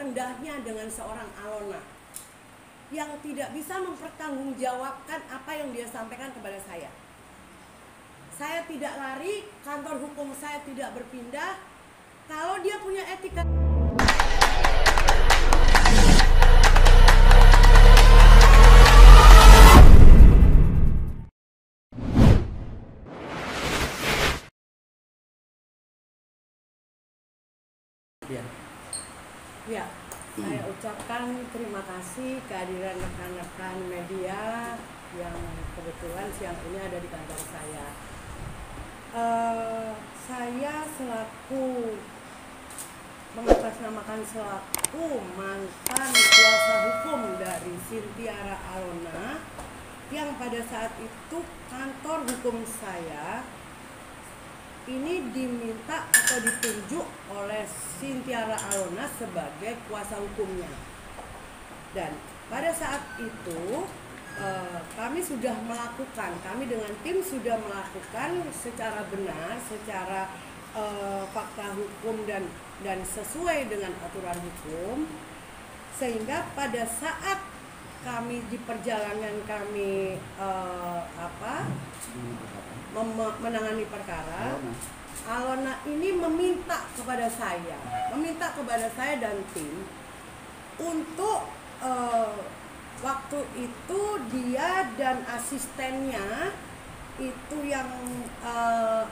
rendahnya dengan seorang Alona yang tidak bisa mempertanggungjawabkan apa yang dia sampaikan kepada saya. Saya tidak lari, kantor hukum saya tidak berpindah. Kalau dia punya etika. Ya, saya ucapkan terima kasih kehadiran rekan-rekan media yang kebetulan siang ini ada di kantor saya. Saya selaku mengatasnamakan selaku mantan kuasa hukum dari Sintiara Alona yang pada saat itu kantor hukum saya ini diminta atau ditunjuk oleh Sintiara Alona sebagai kuasa hukumnya. Dan pada saat itu kami sudah melakukan, kami dengan tim sudah melakukan secara benar, secara fakta hukum dan sesuai dengan aturan hukum, sehingga pada saat kami di perjalanan kami menangani perkara, Alona ini meminta kepada saya dan tim untuk waktu itu dia dan asistennya itu yang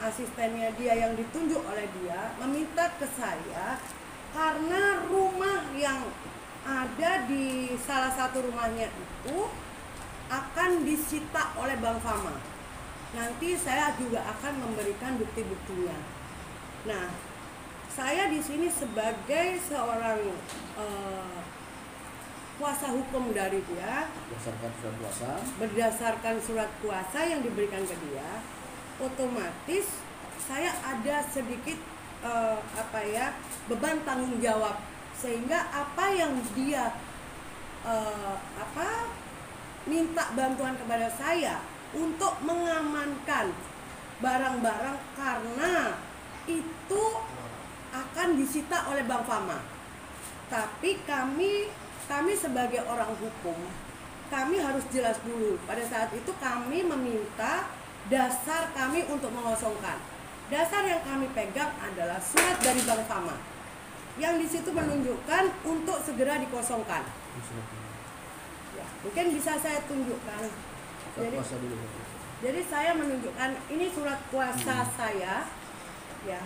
asistennya dia yang ditunjuk oleh dia meminta ke saya karena rumah yang ada di salah satu rumahnya itu akan disita oleh Bank Fama. Nanti saya juga akan memberikan bukti-buktinya. Nah, saya di sini sebagai seorang kuasa hukum dari dia, berdasarkan surat kuasa yang diberikan ke dia, otomatis saya ada sedikit beban tanggung jawab, sehingga apa yang dia minta bantuan kepada saya untuk mengamankan barang-barang karena itu akan disita oleh Bank Fama. Tapi kami sebagai orang hukum, kami harus jelas dulu. Pada saat itu kami meminta dasar kami untuk mengosongkan. Dasar yang kami pegang adalah surat dari Bank Fama yang di situ menunjukkan untuk segera dikosongkan. Ya, mungkin bisa saya tunjukkan. Jadi saya menunjukkan ini surat kuasa saya, ya,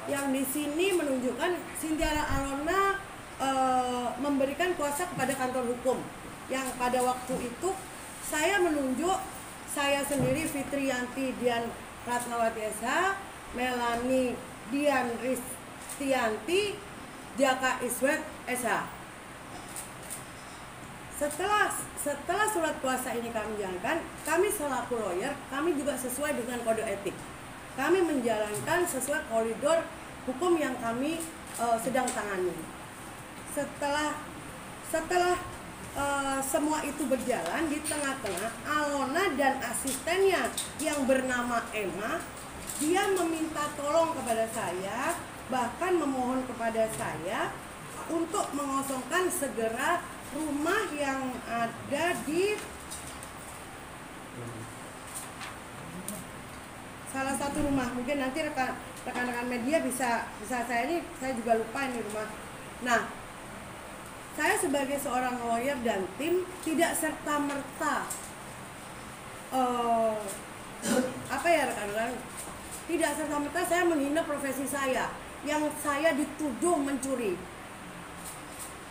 yang di sini menunjukkan Sintiara Alona memberikan kuasa kepada kantor hukum. Yang pada waktu itu saya menunjuk saya sendiri Fitriyanti Dian Ratnawati SH, Melani Dian Ristianti Jaka Iswet SH. Setelah surat kuasa ini kami jalankan, kami selaku lawyer, kami juga sesuai dengan kode etik. Kami menjalankan sesuai koridor hukum yang kami sedang tangani. Setelah semua itu berjalan, di tengah-tengah Alona dan asistennya yang bernama Emma, dia meminta tolong kepada saya, bahkan memohon kepada saya untuk mengosongkan segera rumah yang ada di salah satu rumah. Mungkin nanti rekan-rekan media bisa saya juga lupa ini rumah. Nah, saya sebagai seorang lawyer dan tim tidak serta-merta rekan-rekan, tidak serta-merta saya menghina profesi saya yang saya dituduh mencuri.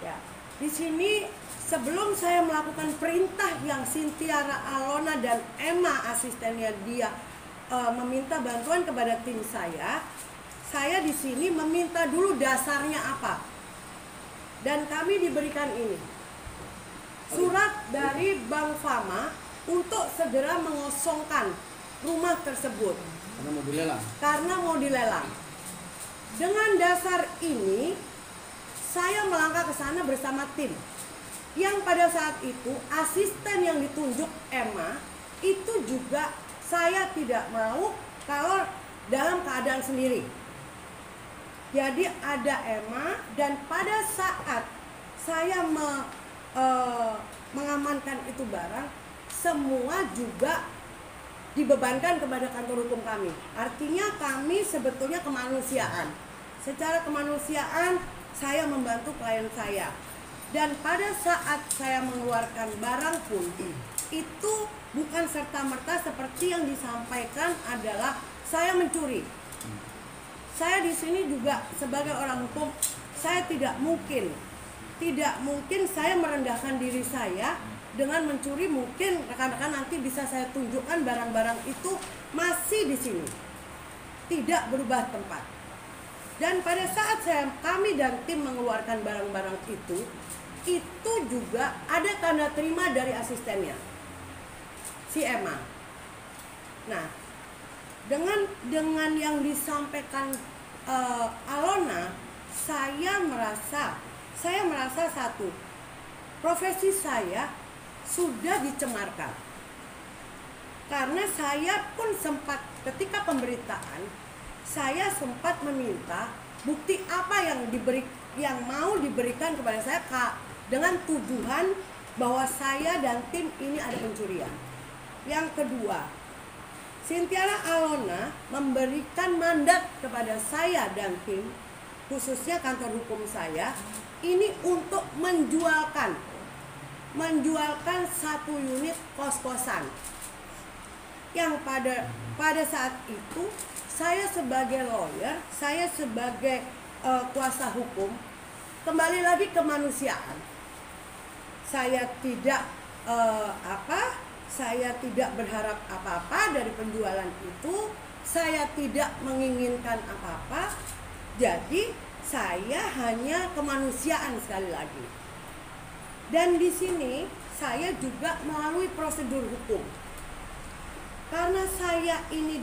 Ya. Di sini sebelum saya melakukan perintah yang Sintiara Alona dan Emma asistennya dia meminta bantuan kepada tim saya di sini meminta dulu dasarnya apa. Dan kami diberikan ini surat dari Bank Fama untuk segera mengosongkan rumah tersebut karena mau dilelang. Dengan dasar ini saya melangkah ke sana bersama tim. Yang pada saat itu asisten yang ditunjuk Emma itu juga saya tidak mau kalau dalam keadaan sendiri. Jadi ada Emma dan pada saat saya mengamankan itu barang, semua juga dibebankan kepada kantor hukum kami. Artinya kami sebetulnya kemanusiaan. Secara kemanusiaan saya membantu klien saya. Dan pada saat saya mengeluarkan barang pun itu bukan serta-merta seperti yang disampaikan adalah saya mencuri. Saya di sini juga sebagai orang hukum, saya tidak mungkin saya merendahkan diri saya dengan mencuri. Mungkin rekan-rekan nanti bisa saya tunjukkan barang-barang itu masih di sini, tidak berubah tempat. Dan pada saat kami dan tim mengeluarkan barang-barang itu juga ada tanda terima dari asistennya, si Emma. Nah, dengan yang disampaikan Alona, saya merasa satu, profesi saya sudah dicemarkan. Karena saya pun sempat ketika pemberitaan, saya sempat meminta bukti apa yang mau diberikan kepada saya dengan tuduhan bahwa saya dan tim ini ada pencurian. Yang kedua, Sintiara Alona memberikan mandat kepada saya dan tim, khususnya kantor hukum saya, ini untuk menjualkan satu unit kos-kosan. Yang pada saat itu saya sebagai lawyer, saya sebagai kuasa hukum, kembali lagi kemanusiaan. Saya tidak saya tidak berharap apa-apa dari penjualan itu, saya tidak menginginkan apa-apa. Jadi saya hanya kemanusiaan sekali lagi. Dan di sini saya juga melalui prosedur hukum. Karena saya ini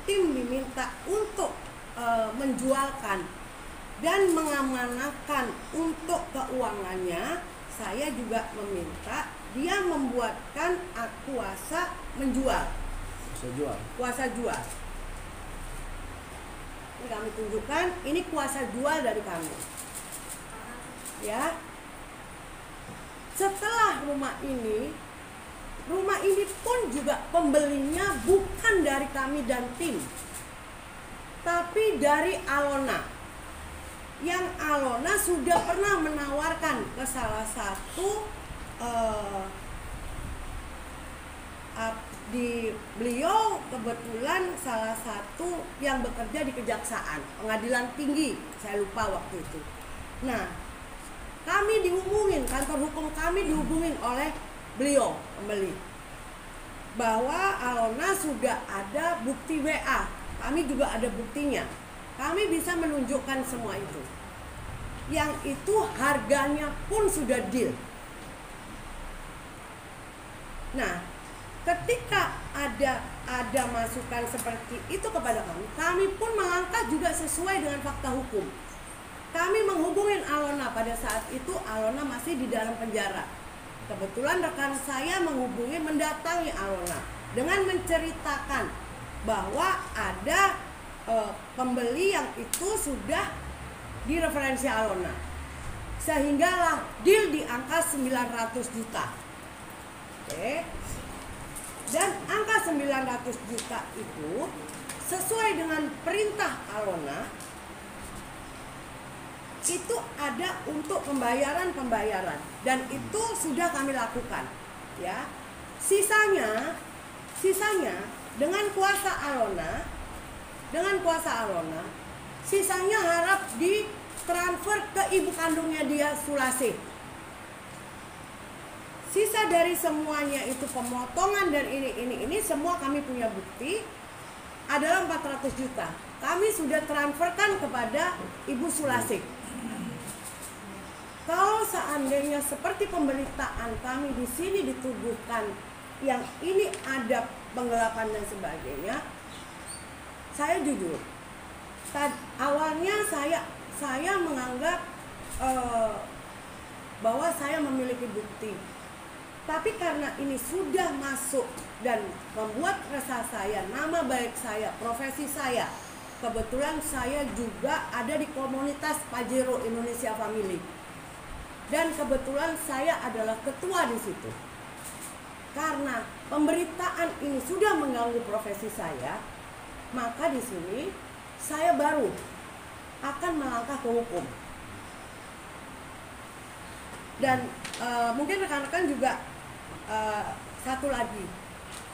tim diminta untuk menjualkan dan mengamanahkan untuk keuangannya, saya juga meminta dia membuatkan kuasa menjual. Kuasa jual. Ini kami tunjukkan, ini kuasa jual dari kami. Ya. Setelah rumah ini pun juga pembelinya bukan dari kami dan tim, tapi dari Alona. Yang Alona sudah pernah menawarkan ke salah satu beliau kebetulan salah satu yang bekerja di Kejaksaan, Pengadilan Tinggi, saya lupa waktu itu. Nah, kami dihubungin, kantor hukum kami dihubungin oleh beliau pembeli bahwa Alona sudah ada bukti WA, kami juga ada buktinya, kami bisa menunjukkan semua itu. Yang itu harganya pun sudah deal. Nah, ketika ada masukan seperti itu kepada kami pun melangkah juga sesuai dengan fakta hukum. Kami menghubungi Alona, pada saat itu Alona masih di dalam penjara. Kebetulan rekan saya mendatangi Alona dengan menceritakan bahwa ada pembeli yang itu sudah direferensi Alona, sehinggalah deal di angka 900 juta. Oke. Dan angka 900 juta itu sesuai dengan perintah Alona, itu ada untuk pembayaran dan itu sudah kami lakukan, ya. Sisanya dengan kuasa Alona, sisanya harap ditransfer ke ibu kandungnya dia, Sulasih. Sisa dari semuanya itu pemotongan dan ini semua kami punya bukti adalah 400 juta. Kami sudah transferkan kepada Ibu Sulasih. Kalau seandainya seperti pemberitaan kami di sini dituduhkan yang ini ada penggelapan dan sebagainya, saya jujur, awalnya saya menganggap bahwa saya memiliki bukti. Tapi karena ini sudah masuk dan membuat resah saya, nama baik saya, profesi saya, kebetulan saya juga ada di komunitas Pajero Indonesia Family. dan kebetulan saya adalah ketua di situ. Karena pemberitaan ini sudah mengganggu profesi saya, maka di sini saya baru akan melangkah ke hukum. Dan mungkin rekan-rekan juga satu lagi,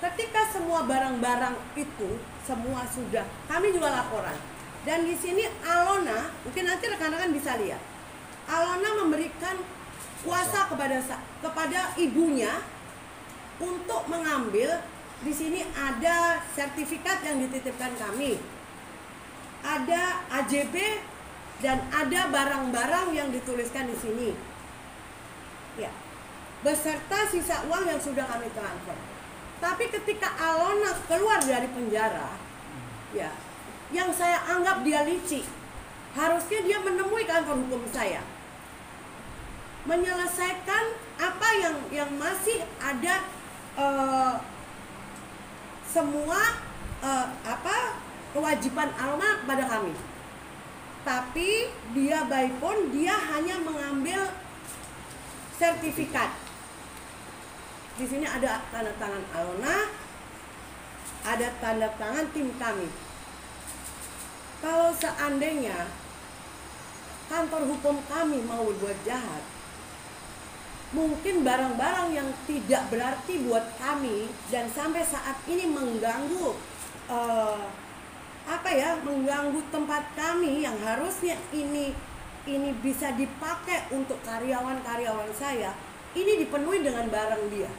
ketika semua barang-barang itu semua sudah, kami juga laporan. Dan di sini Alona, mungkin nanti rekan-rekan bisa lihat, Alona memberikan kuasa kepada ibunya untuk mengambil. Di sini ada sertifikat yang dititipkan kami, ada AJB, dan ada barang-barang yang dituliskan di sini, ya, beserta sisa uang yang sudah kami transfer. Tapi ketika Alona keluar dari penjara, ya, yang saya anggap dia licik, harusnya dia menemui kantor hukum saya, menyelesaikan apa yang masih ada, semua kewajiban Alona kepada kami. Tapi dia baik pun, dia hanya mengambil sertifikat. Di sini ada tanda tangan Alona, ada tanda tangan tim kami. Kalau seandainya kantor hukum kami mau berbuat jahat, mungkin barang-barang yang tidak berarti buat kami dan sampai saat ini mengganggu mengganggu tempat kami yang harusnya ini bisa dipakai untuk karyawan-karyawan saya, ini dipenuhi dengan barang dia.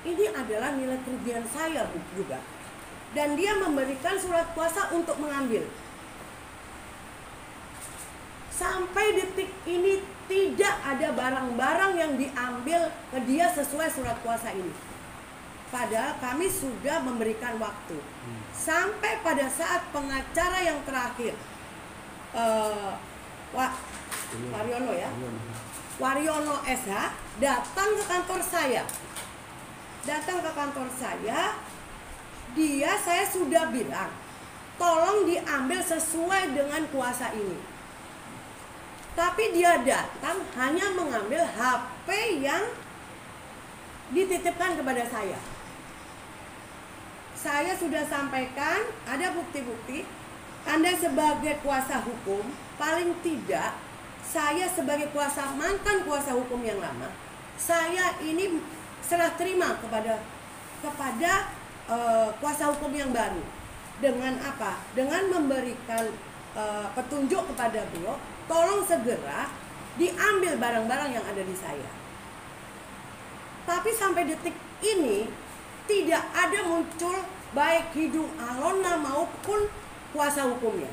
Ini adalah nilai kerugian saya juga. Dan dia memberikan surat kuasa untuk mengambil. Sampai detik ini tidak ada barang-barang yang diambil ke dia sesuai surat kuasa ini. Padahal kami sudah memberikan waktu. Sampai pada saat pengacara yang terakhir, Waryono ya, Waryono SH datang ke kantor saya. Saya sudah bilang, tolong diambil sesuai dengan kuasa ini. Tapi dia datang hanya mengambil HP yang dititipkan kepada saya. Saya sudah sampaikan, ada bukti-bukti. Anda sebagai kuasa hukum, paling tidak saya sebagai mantan kuasa hukum yang lama, saya ini serah terima kepada kuasa hukum yang baru. Dengan apa? Dengan memberikan petunjuk kepada beliau, tolong segera diambil barang-barang yang ada di saya. Tapi sampai detik ini tidak ada muncul baik hidung Alona maupun kuasa hukumnya.